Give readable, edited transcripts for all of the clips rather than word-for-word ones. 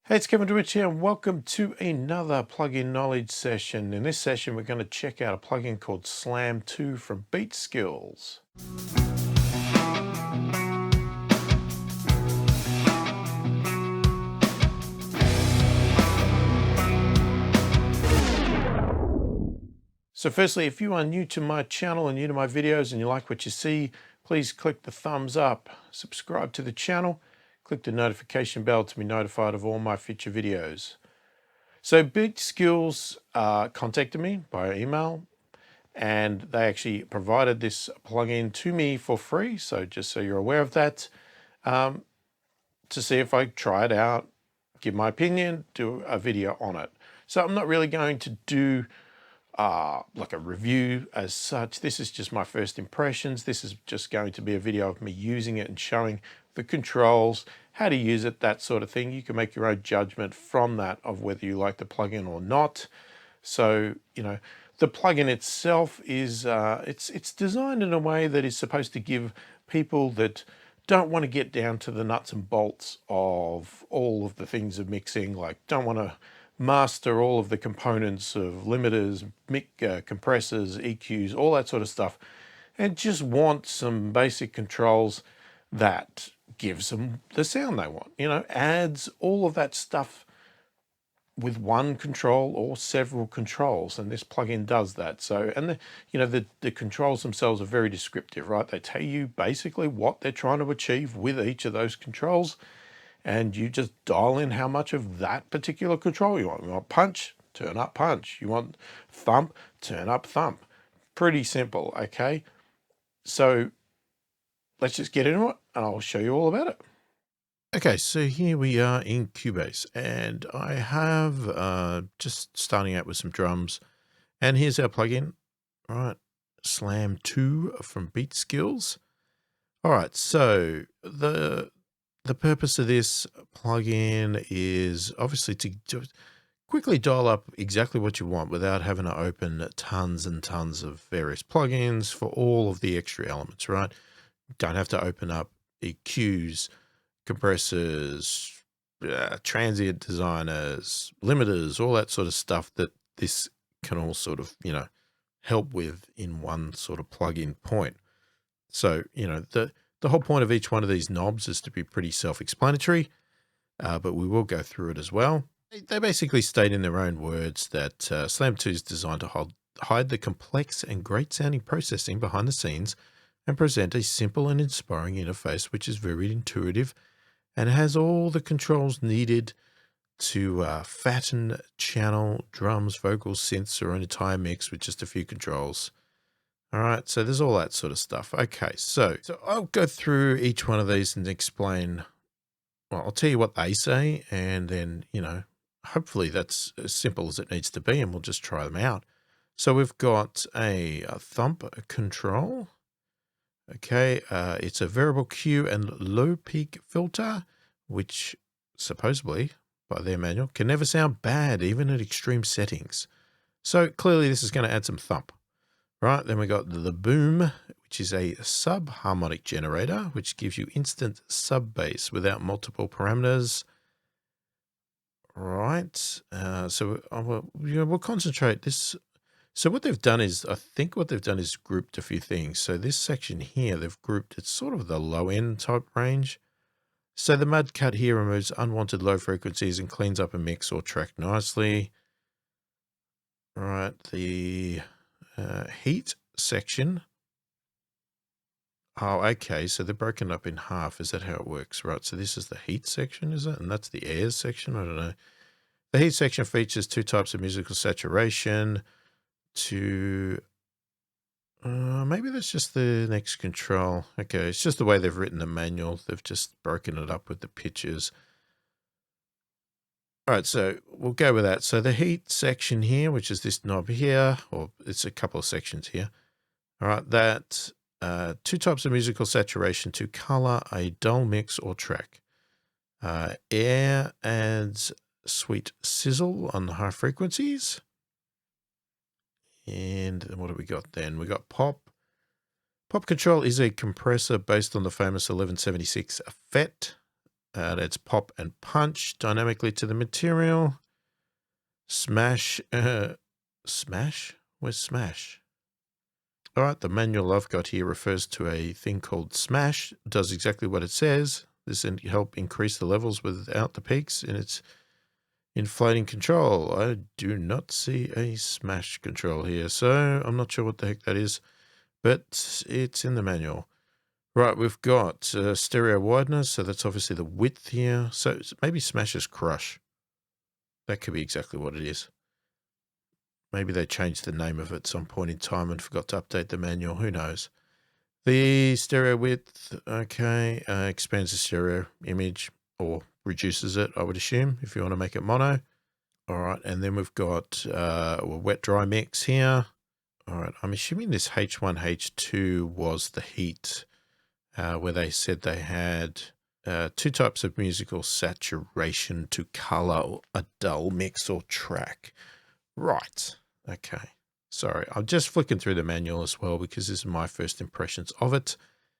Hey, it's Kevin DeWitch here, and welcome to another plugin knowledge session. In this session, we're going to check out a plugin called Slam2 from Beatskillz. So firstly, if you are new to my channel and new to my videos and you like what you see, please click the thumbs up, subscribe to the channel, click the notification bell to be notified of all my future videos. So Beatskillz contacted me by email, and they actually provided this plugin to me for free. So just so you're aware of that, to see if I try it out, give my opinion, do a video on it. So I'm not really going to do like a review as such. This is just my first impressions. This is just going to be a video of me using it and showing the controls, how to use it, that sort of thing. You can make your own judgment from that of whether you like the plugin or not. So, you know, the plugin itself is, it's designed in a way that is supposed to give people that don't want to get down to the nuts and bolts of all of the things of mixing, like don't want to master all of the components of limiters, compressors, EQs, all that sort of stuff, and just want some basic controls that gives them the sound they want, you know, adds all of that stuff with one control or several controls, and this plugin does that. So, and the controls themselves are very descriptive, right? They tell you basically what they're trying to achieve with each of those controls, and you just dial in how much of that particular control you want. You want punch, turn up punch. You want thump, turn up thump. Pretty simple, okay? So let's just get into it and I'll show you all about it. Okay, so here we are in Cubase, and I have just starting out with some drums, and here's our plugin, right? Slam2 from Beatskillz. All right, so the purpose of this plugin is obviously to just quickly dial up exactly what you want without having to open tons and tons of various plugins for all of the extra elements, right? Don't have to open up EQs, compressors, transient designers, limiters, all that sort of stuff that this can all sort of, you know, help with in one sort of plug-in point. So, you know, the whole point of each one of these knobs is to be pretty self-explanatory, but we will go through it as well. They basically state in their own words that Slam2 is designed to hide the complex and great sounding processing behind the scenes and present a simple and inspiring interface which is very intuitive and has all the controls needed to fatten channel, drums, vocals, synths, or an entire mix with just a few controls. All right, so there's all that sort of stuff. Okay, so I'll go through each one of these and explain, well, I'll tell you what they say, and then, you know, hopefully that's as simple as it needs to be, and we'll just try them out. So we've got a thump control. Okay, it's a variable Q and low peak filter, which supposedly, by their manual, can never sound bad, even at extreme settings. So clearly this is going to add some thump. Right, then we got the boom, which is a sub-harmonic generator, which gives you instant sub-bass without multiple parameters. Right, so we'll concentrate this. So what they've done is, I think what they've done is grouped a few things. So this section here, they've grouped, it's sort of the low-end type range. So the mud cut here removes unwanted low frequencies and cleans up a mix or track nicely. All right, the heat section. Oh, okay. So they're broken up in half. Is that how it works? Right. So this is the heat section, is it? And that's the airs section. I don't know. The heat section features two types of musical saturation. Maybe that's just the next control. Okay. It's just the way they've written the manual. They've just broken it up with the pitches. All right, so we'll go with that. So the heat section here, which is this knob here, or it's a couple of sections here. All right, that two types of musical saturation to color a dull mix or track. Air adds sweet sizzle on the high frequencies. And what have we got then? We got pop. Pop control is a compressor based on the famous 1176 FET. Let's pop and punch dynamically to the material. Smash. Smash? Where's smash? All right, the manual I've got here refers to a thing called smash. It does exactly what it says. This will help increase the levels without the peaks, and it's inflating control. I do not see a smash control here, so I'm not sure what the heck that is, but it's in the manual. Right, we've got stereo wideness, so that's obviously the width here. So maybe smash is crush. That could be exactly what it is. Maybe they changed the name of it at some point in time and forgot to update the manual. Who knows? The stereo width, okay, expands the stereo image or reduces it, I would assume, if you want to make it mono. All right, and then we've got a wet-dry mix here. All right, I'm assuming this H1, H2 was the heat, where they said they had two types of musical saturation to color a dull mix or track. Right. Okay. Sorry. I'm just flicking through the manual as well because this is my first impressions of it.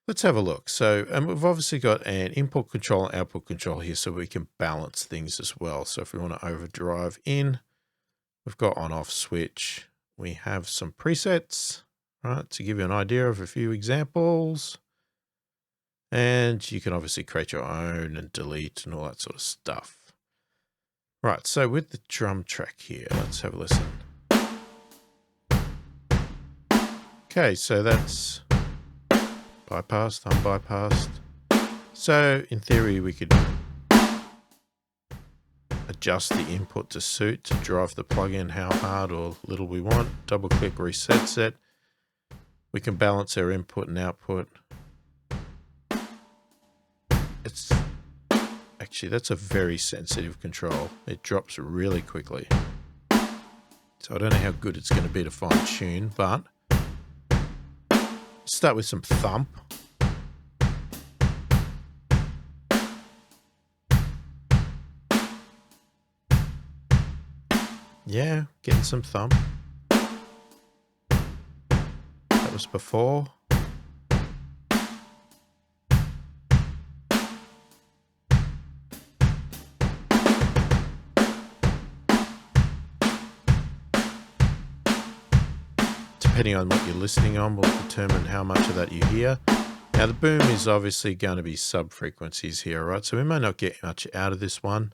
Let's have a look. So we've obviously got an input control and output control here so we can balance things as well. So if we want to overdrive in, we've got on-off switch. We have some presets, right, to give you an idea of a few examples. And you can obviously create your own and delete and all that sort of stuff. Right, so with the drum track here, let's have a listen. Okay, so that's bypassed, unbypassed. So in theory, we could adjust the input to suit to drive the plugin how hard or little we want. Double click resets it. We can balance our input and output. Actually, that's a very sensitive control. It drops really quickly. So I don't know how good it's going to be to fine tune, but start with some thump. Yeah, getting some thump. That was before. Depending on what you're listening on will determine how much of that you hear. Now the boom is obviously going to be sub-frequencies here, right? So we may not get much out of this one.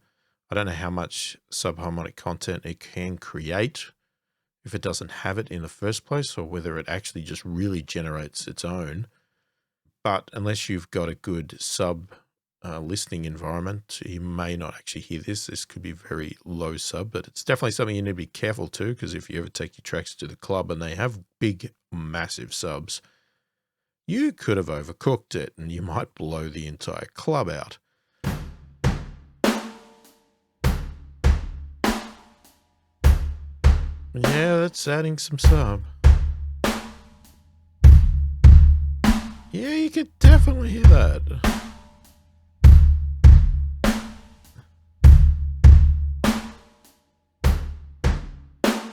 I don't know how much subharmonic content it can create if it doesn't have it in the first place, or whether it actually just really generates its own. But unless you've got a good listening environment, you may not actually hear this. This could be very low sub, but it's definitely something you need to be careful to, because if you ever take your tracks to the club and they have big, massive subs, you could have overcooked it and you might blow the entire club out. Yeah, that's adding some sub. Yeah, you could definitely hear that.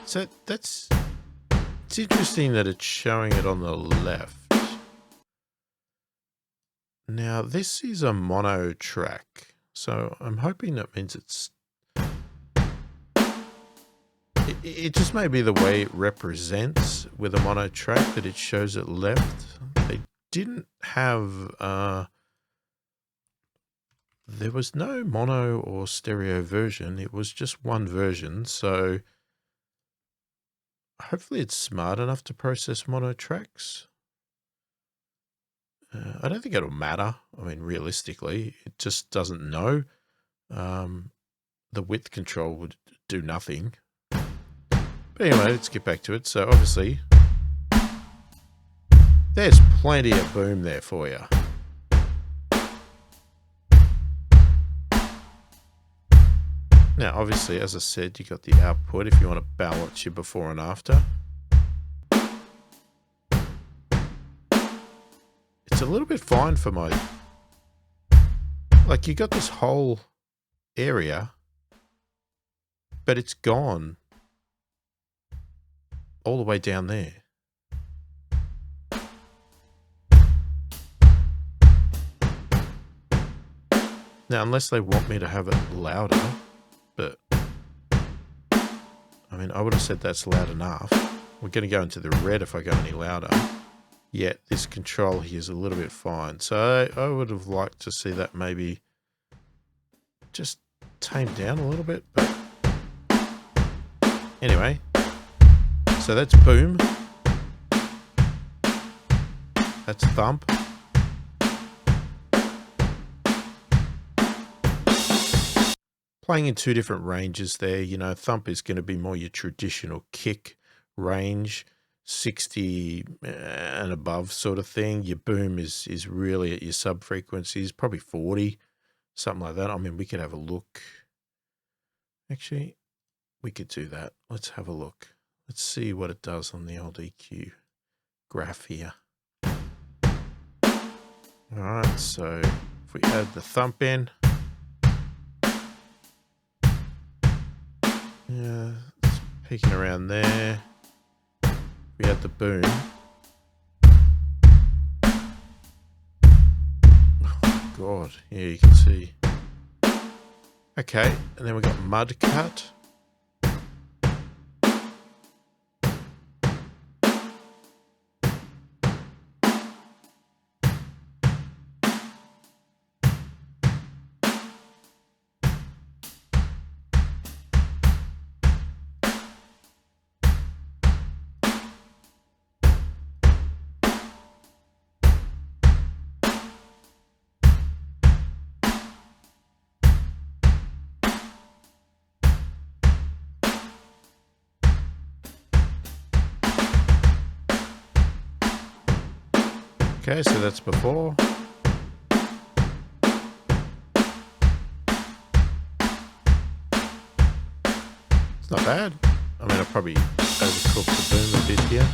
So it's interesting that it's showing it on the left. Now this is a mono track, so I'm hoping that means it just may be the way it represents with a mono track that it shows it left. They didn't have there was no mono or stereo version. It was just one version, so hopefully it's smart enough to process mono tracks. I don't think it'll matter. I mean, realistically, it just doesn't know. The width control would do nothing. But anyway, let's get back to it. So obviously, there's plenty of boom there for you. Now, obviously, as I said, you got the output if you want to balance your before and after. It's a little bit fine for my... Like, you got this whole area, but it's gone all the way down there. Now, unless they want me to have it louder, but I mean, I would have said that's loud enough. We're going to go into the red if I go any louder. Yet this control here is a little bit fine. So I would have liked to see that maybe just tamed down a little bit. But anyway, so that's boom. That's thump. Playing in two different ranges there. You know, thump is going to be more your traditional kick range, 60 and above sort of thing. Your boom is really at your sub frequencies, probably 40, something like that. I mean, we could have a look. Actually, we could do that. Let's have a look. Let's see what it does on the old EQ graph here. All right, so if we add the thump in, yeah, it's peaking around there. We add the boom. Oh, God, yeah, you can see. Okay, and then we got mud cut. Okay, so that's before. It's not bad. I mean, I'll probably overcook the boom a bit here.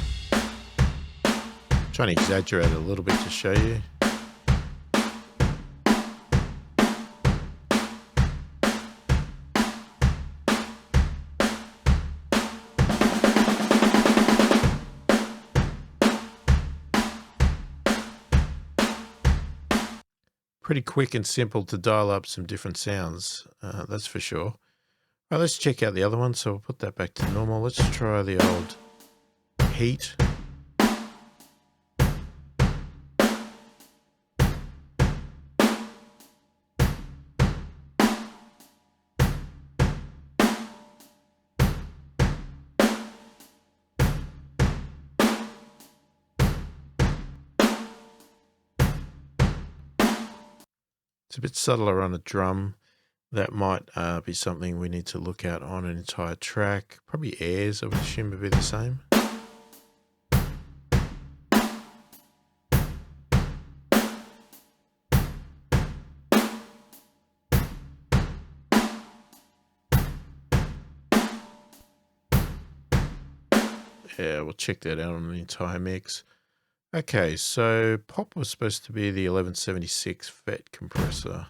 I'm trying to exaggerate a little bit to show you. Pretty quick and simple to dial up some different sounds, that's for sure. All right, let's check out the other one. So we'll put that back to normal. Let's try the old heat. It's a bit subtler on a drum. That might be something we need to look at on an entire track. Probably airs, I would assume, would be the same. Yeah, we'll check that out on the entire mix. Okay, so pop was supposed to be the 1176 FET compressor.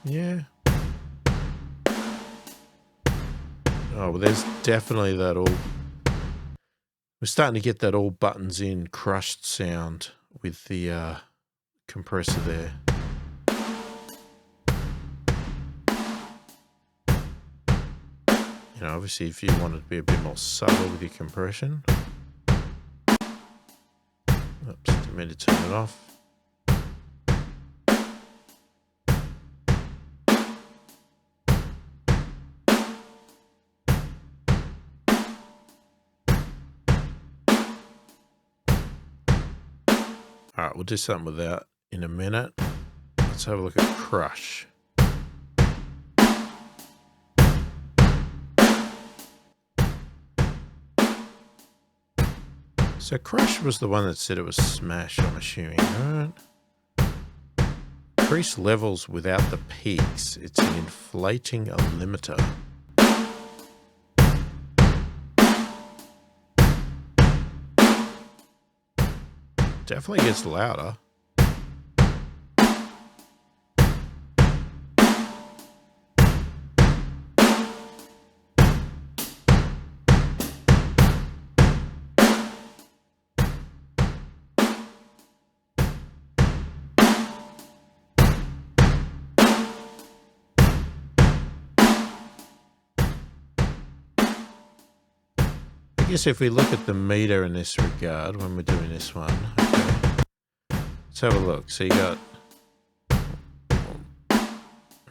Yeah. Oh, well, there's definitely that all... We're starting to get that all buttons in crushed sound with the compressor there. You know, obviously if you want it to be a bit more subtle with your compression. Oops, didn't mean to turn it off. All right, we'll do something with that in a minute. Let's have a look at crush. So crush was the one that said it was smash, I'm assuming, right? Increase levels without the peaks. It's an inflating limiter. Definitely gets louder. guess if we look at the meter in this regard, when we're doing this one, okay, let's have a look. So you got,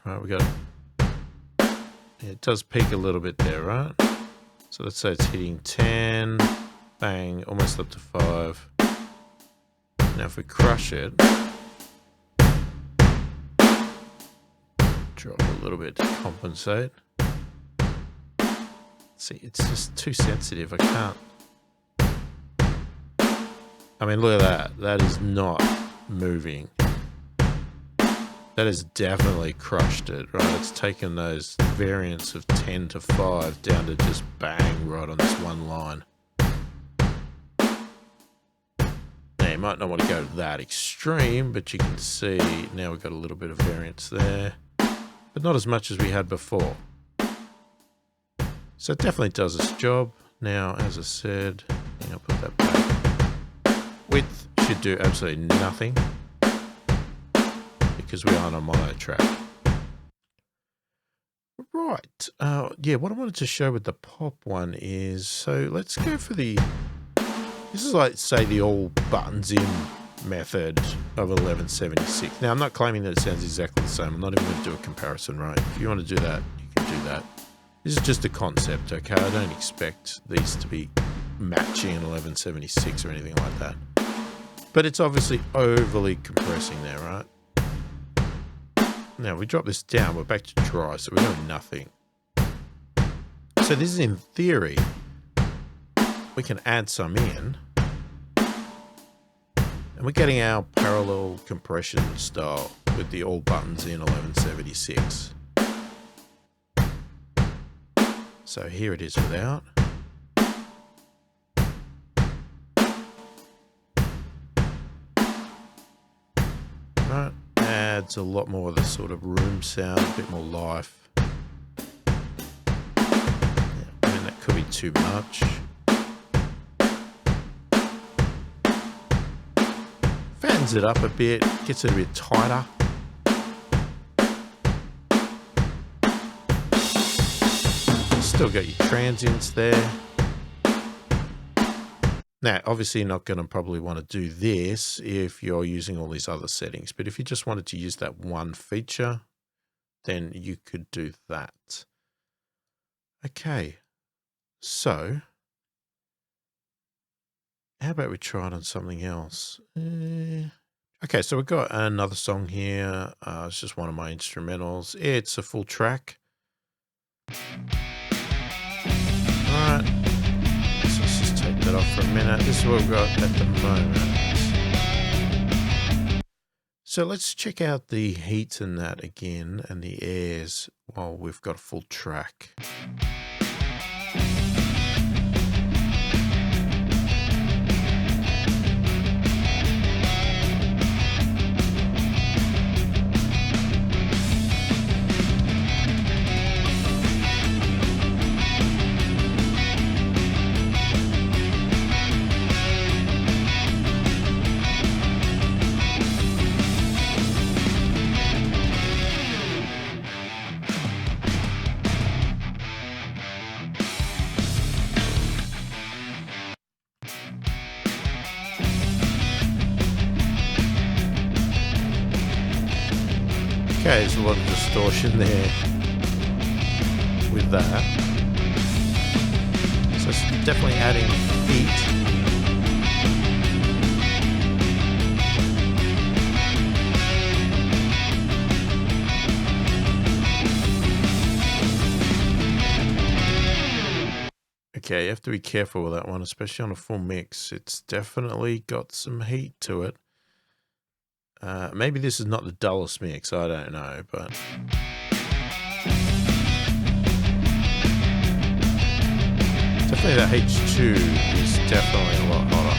right, we got, yeah, it does peak a little bit there, right? So let's say it's hitting 10, bang, almost up to 5. Now if we crush it, drop a little bit to compensate. See, it's just too sensitive. I can't. I mean, look at that. That is not moving. That has definitely crushed it, right? It's taken those variants of 10 to 5 down to just bang right on this one line. Now, you might not want to go that extreme, but you can see now we've got a little bit of variance there, but not as much as we had before. So it definitely does its job. Now, as I said, I'll put that back. Width should do absolutely nothing because we are on a mono track. Right. Yeah, what I wanted to show with the pop one is, so let's go for the, this is like, say, the all buttons in method of 1176. Now, I'm not claiming that it sounds exactly the same. I'm not even going to do a comparison, right? If you want to do that, you can do that. This is just a concept, okay? I don't expect these to be matching in 1176 or anything like that. But it's obviously overly compressing there, right? Now, we drop this down, we're back to dry, so we're doing nothing. So this is in theory. We can add some in. And we're getting our parallel compression style with the all buttons in 1176. So here it is without. Right, adds a lot more of the sort of room sound, a bit more life. Yeah, I mean, that could be too much. Fattens it up a bit, gets it a bit tighter. Still got your transients there. Now, obviously you're not going to probably want to do this if you're using all these other settings, but if you just wanted to use that one feature, then you could do that. Okay, so how about we try it on something else? Okay, so we've got another song here. It's just one of my instrumentals. It's a full track. Alright, so let's just take that off for a minute. This is what we've got at the moment. So let's check out the heat in that again and the airs while we've got a full track. Okay, there's a lot of distortion there with that. So it's definitely adding heat. Okay, you have to be careful with that one, especially on a full mix. It's definitely got some heat to it. Maybe this is not the dullest mix, I don't know, but definitely that H2 is definitely a lot hotter.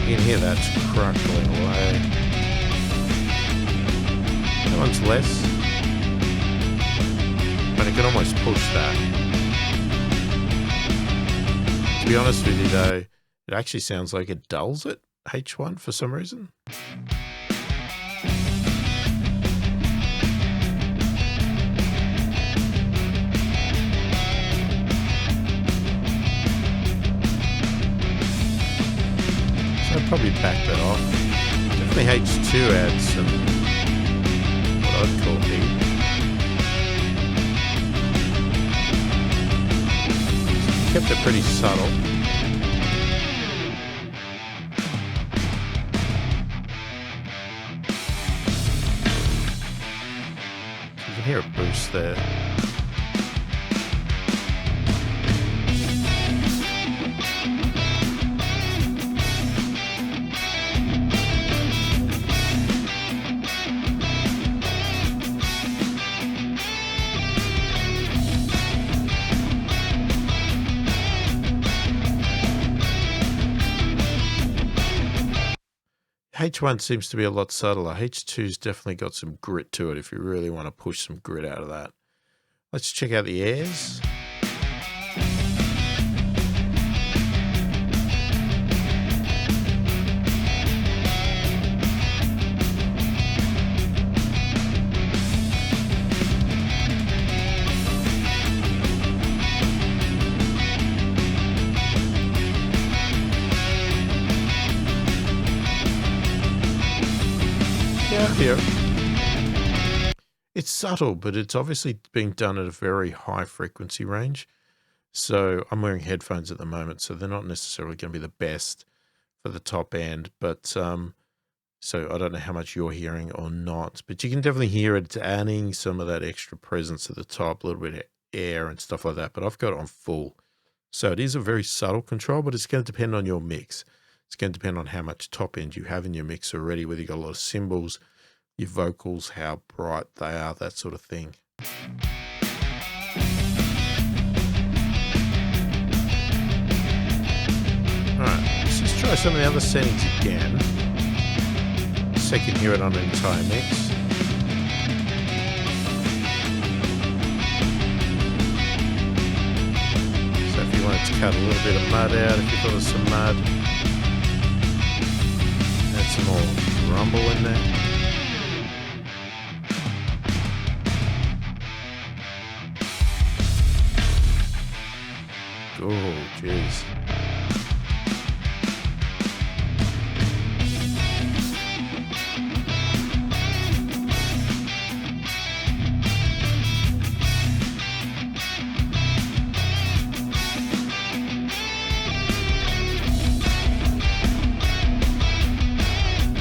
You can hear that's crackling away. That one's less, but it can almost push that. To be honest with you though, it actually sounds like it dulls it. H1 for some reason. back that off. Definitely H2 adds some, what I'd call heat. Kept it pretty subtle. You can hear a boost there. H1 seems to be a lot subtler. H2's definitely got some grit to it if you really want to push some grit out of that. Let's check out the airs. Here. It's subtle, but it's obviously being done at a very high frequency range. So I'm wearing headphones at the moment, so they're not necessarily going to be the best for the top end, but so I don't know how much you're hearing or not, but you can definitely hear it adding some of that extra presence at the top, a little bit of air and stuff like that, but I've got it on full. So it is a very subtle control, but it's going to depend on your mix. It's going to depend on how much top end you have in your mix already, whether you've got a lot of cymbals, your vocals, how bright they are, that sort of thing. Alright, let's just try some of the other settings again, so you can hear it on an entire mix. So if you wanted to cut a little bit of mud out, if you thought there's some mud, add some more rumble in there. Oh, jeez.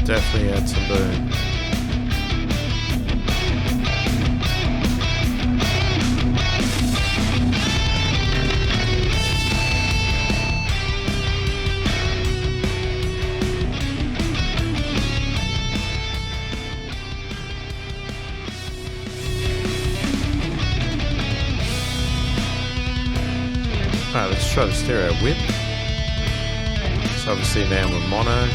Definitely add some boom. Alright, let's try the stereo width. So obviously now we're mono.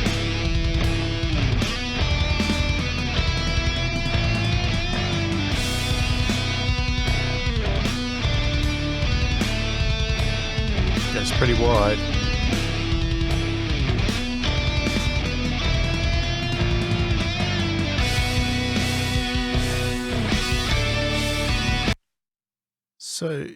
It's pretty wide. So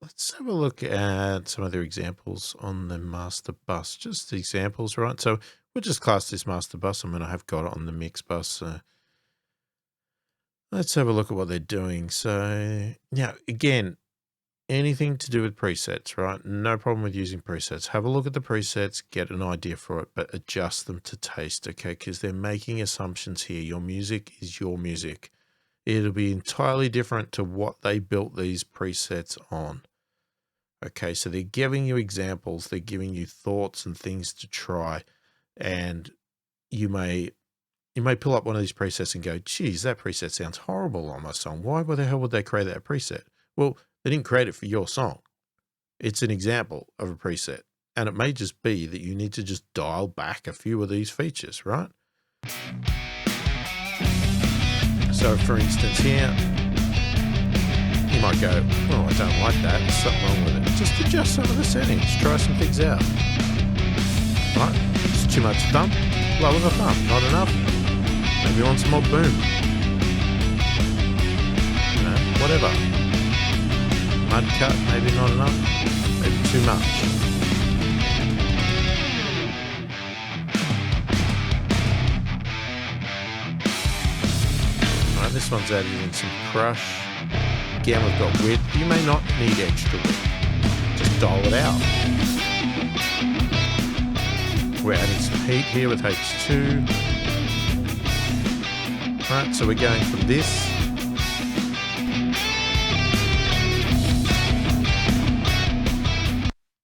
let's have a look at some other examples on the master bus. Just the examples, right? So we'll just class this master bus. I mean, I have got it on the mix bus. So let's have a look at what they're doing. So now, again, anything to do with presets, right? No problem with using presets. Have a look at the presets, get an idea for it, but adjust them to taste, okay? Because they're making assumptions here. Your music is your music. It'll be entirely different to what they built these presets on. Okay, so they're giving you examples, they're giving you thoughts and things to try, and you may pull up one of these presets and go, geez, that preset sounds horrible on my song. Why the hell would they create that preset? Well, they didn't create it for your song. It's an example of a preset, and it may just be that you need to just dial back a few of these features, right? So for instance here, you might go, oh, I don't like that. There's something wrong with it. Just adjust some of the settings. Try some things out. Right? It's too much thump. Lower the thump. Not enough. Maybe you want some more boom. You know, whatever. Mud cut. Maybe not enough. Maybe too much. this one's added in some crush. Again, we've got width. You may not need extra width. Just dial it out. We're adding some heat here with H2. Right, so we're going from this.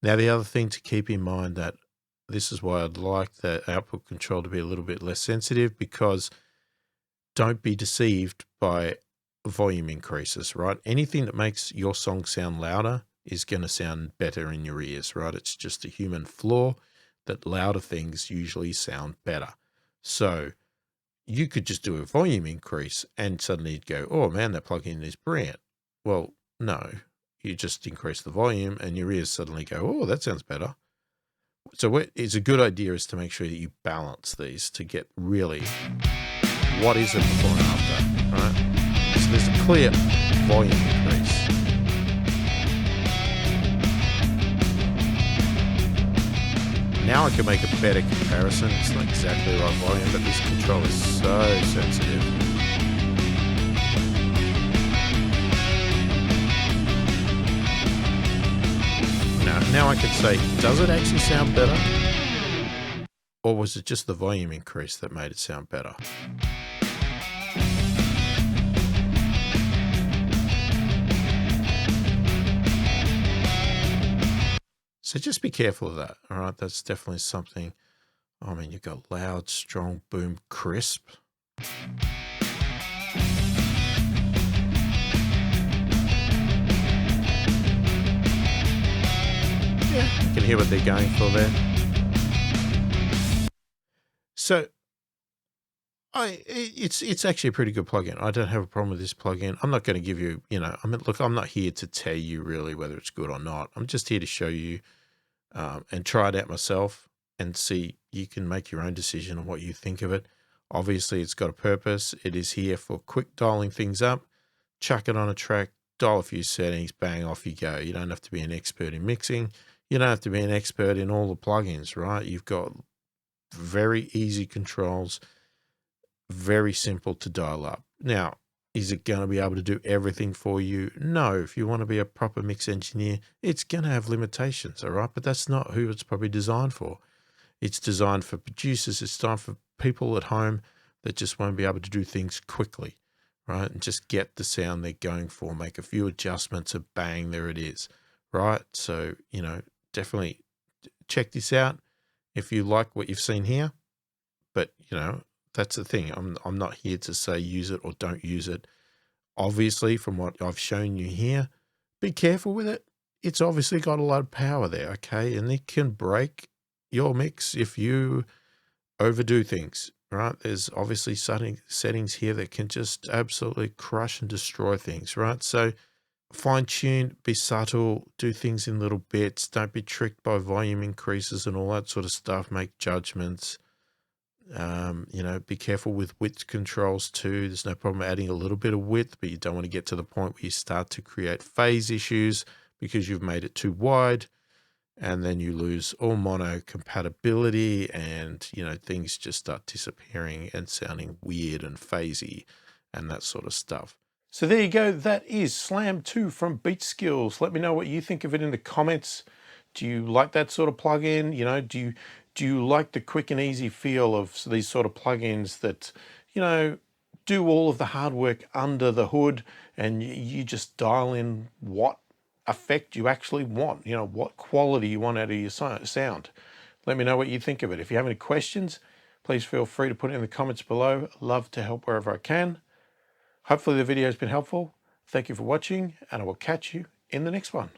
Now the other thing to keep in mind, that this is why I'd like the output control to be a little bit less sensitive, because don't be deceived by volume increases, right? Anything that makes your song sound louder is going to sound better in your ears, right? It's just a human flaw that louder things usually sound better. So you could just do a volume increase and suddenly you'd go, oh man, that plugin is brilliant. Well, no, you just increase the volume and your ears suddenly go, oh, that sounds better. So what is a good idea is to make sure that you balance these to get really what is it before and after, right? So there's a clear volume increase. Now I can make a better comparison. It's not exactly the right volume, but this control is so sensitive. Now I can say, does it actually sound better? Or was it just the volume increase that made it sound better? So just be careful of that, all right? That's definitely something. I mean, you've got loud, strong, boom, crisp. Yeah, you can hear what they're going for there. So it's actually a pretty good plugin. I don't have a problem with this plugin. I'm not going to give you, I mean, look, I'm not here to tell you really whether it's good or not. I'm just here to show you and try it out myself and see. You can make your own decision on what you think of it. Obviously, it's got a purpose. It is here for quick dialing things up. Chuck it on a track, dial a few settings, bang, off you go. You don't have to be an expert in mixing. You don't have to be an expert in all the plugins, right? You've got very easy controls, very simple to dial up. Now, is it going to be able to do everything for you? No. If you want to be a proper mix engineer, it's going to have limitations, all right? But that's not who it's probably designed for. It's designed for producers. It's designed for people at home that just won't be able to do things quickly, right? And just get the sound they're going for, make a few adjustments, and bang, there it is, right? So, definitely check this out if you like what you've seen here. But, that's the thing. I'm not here to say use it or don't use it. Obviously, from what I've shown you here, be careful with it. It's obviously got a lot of power there, okay? And it can break your mix if you overdo things, right? There's obviously settings here that can just absolutely crush and destroy things, right? So fine tune, be subtle, do things in little bits. Don't be tricked by volume increases and all that sort of stuff. Make judgments. Be careful with width controls too. There's no problem adding a little bit of width, but you don't want to get to the point where you start to create phase issues because you've made it too wide, and then you lose all mono compatibility, and things just start disappearing and sounding weird and phasey and that sort of stuff. So there you go. That is Slam2 from Beatskillz. Let me know what you think of it in the comments. Do you like that sort of plugin? Do you like the quick and easy feel of these sort of plugins that, do all of the hard work under the hood, and you just dial in what effect you actually want, what quality you want out of your sound? Let me know what you think of it. If you have any questions, please feel free to put it in the comments below. I'd love to help wherever I can. Hopefully the video has been helpful. Thank you for watching, and I will catch you in the next one.